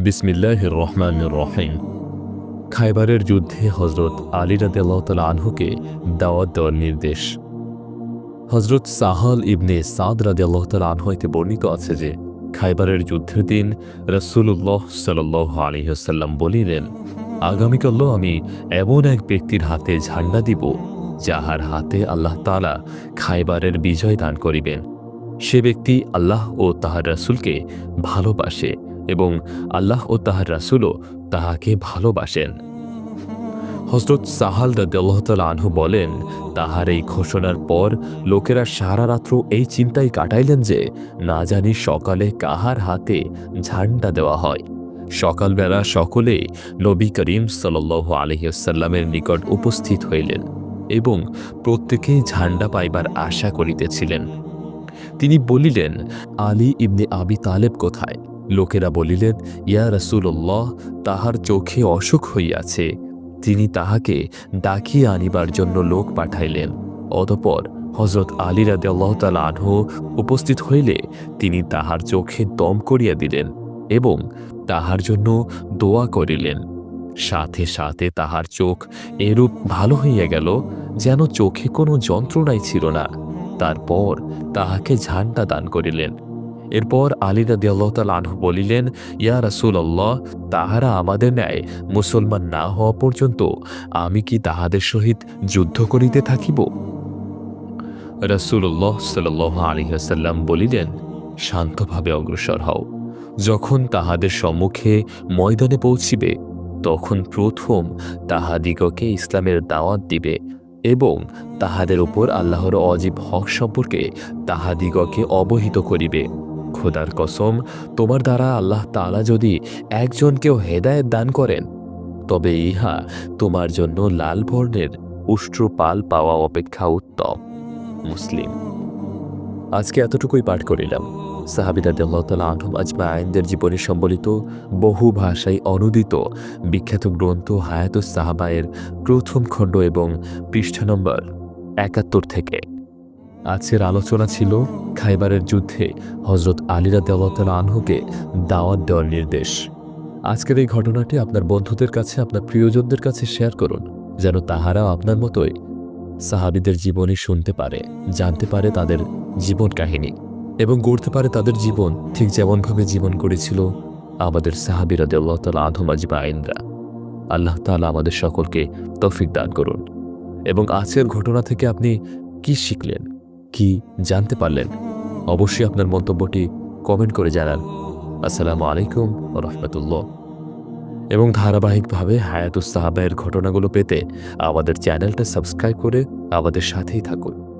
বিসমিল্লাহির রহমানির রহিম। খায়বারের যুদ্ধে হযরত আলী রাদিয়াল্লাহু তাআলা আনহুকে দাওয়াত দেওয়ার নির্দেশ। হযরত সাহল ইবনে সাদ রাদিয়াল্লাহু তাআলা আনহু হইতে বর্ণিত আছে যে, খায়বারের যুদ্ধের দিন রাসূলুল্লাহ সাল্লাল্লাহু আলাইহি ওয়াসাল্লাম বলিলেন, আগামীকাল আমি এমন এক ব্যক্তির হাতে ঝান্ডা দিব, যাহার হাতে আল্লাহ তাআলা খায়বারের বিজয় দান করিবেন। সে ব্যক্তি আল্লাহ ও তাহার রাসূলকে ভালোবাসে এবং আল্লাহ ও তাহার রাসূলও তাহাকে ভালোবাসেন। হযরত সাহাল রাদিয়াল্লাহু তাআলা আনহু বলেন, তাহার এই ঘোষণার পর লোকেরা সারা রাত্র এই চিন্তায় কাটাইলেন যে, না জানি সকালে কাহার হাতে ঝান্ডা দেওয়া হয়। সকালবেলা সকলে নবী করিম সাল্লাল্লাহু আলাইহি ওয়াসাল্লামের নিকট উপস্থিত হইলেন এবং প্রত্যেকেই ঝান্ডা পাইবার আশা করিতেছিলেন। তিনি বলিলেন, আলী ইবনে আবি তালেব কোথায়? লোকেরা বলিলেন, ইয়া রাসূলুল্লাহ, তাহার চোখে অসুখ হইয়াছে। তিনি তাহাকে ডাকিয়ে আনিবার জন্য লোক পাঠাইলেন। অতঃপর হযরত আলী রাদিয়াল্লাহু তাআলা আনহু উপস্থিত হইলে তিনি তাহার চোখে দম করিয়া দিলেন এবং তাহার জন্য দোয়া করিলেন। সাথে সাথে তাহার চোখ এরূপ ভালো হইয়া গেল যেন চোখে কোনো যন্ত্রণাই ছিল না। তারপর তাহাকে ঝান্ডা দান করিলেন। এরপর আলী রাদিয়াল্লাহু তাআলা আনহু বলিলেন, ইয়া রাসূলুল্লাহ, তাহারা আমাদের ন্যায় মুসলমান না হওয়া পর্যন্ত আমি কি তাহাদের সহিত যুদ্ধ করিতে থাকিব? রাসূলুল্লাহ সাল্লাল্লাহু আলাইহি ওয়াসাল্লাম বলিলেন, শান্তভাবে অগ্রসর হও। যখন তাহাদের সম্মুখে ময়দানে পৌঁছিবে, তখন প্রথম তাহাদিগকে ইসলামের দাওয়াত দিবে এবং তাহাদের উপর আল্লাহর অজীব হক সম্পর্কে তাহাদিগকে অবহিত করিবে। খোদার কসম, তোমার দ্বারা আল্লাহ তাআলা যদি একজনকেও হেদায়েত দান করেন, তবে ইহা তোমার জন্য লাল বর্ণের উষ্ট্রপাল পাওয়া অপেক্ষা উত্তম। মুসলিম। আজকে এতটুকুই পাঠ করিলাম। সাহাবী রাদিয়াল্লাহু তাআলা আনহুম আজমাইনদের জীবনী সম্বলিত বহু ভাষায় অনুদিত বিখ্যাত গ্রন্থ হায়াতুস সাহাবায়ের প্রথম খণ্ড এবং পৃষ্ঠা নম্বর ৭১ থেকে। আজকের আলোচনা ছিল খায়বারের যুদ্ধে হযরত আলী রাদিয়াল্লাহু তাআলা আনহুকে দাওয়াত দেওয়ার নির্দেশ। আজকের এই ঘটনাটি আপনার বন্ধুদের কাছে, আপনার প্রিয়জনদের কাছে শেয়ার করুন, যেন তাহারাও আপনার মতোই সাহাবীদের জীবনী শুনতে পারে, জানতে পারে তাদের জীবন কাহিনী এবং গড়তে পারে তাদের জীবন ঠিক যেমনভাবে জীবন গড়েছিল আমাদের সাহাবী রাদিয়াল্লাহু তাআলা আনহুম আজমাইনরা। আল্লাহ তাআলা আমাদের সকলকে তৌফিক দান করুন। এবং আজকের ঘটনা থেকে আপনি কি শিখলেন, কি জানতে পারলেন, অবশ্যই আপনার মন্তব্যটি কমেন্ট করে জানান। আসসালামু আলাইকুম ওয়া রাহমাতুল্লাহ। এবং ধারাবাহিকভাবে হায়াতুস সাহাবায়ের ঘটনাগুলো পেতে আমাদের চ্যানেলটা সাবস্ক্রাইব করে আমাদের সাথেই থাকুন।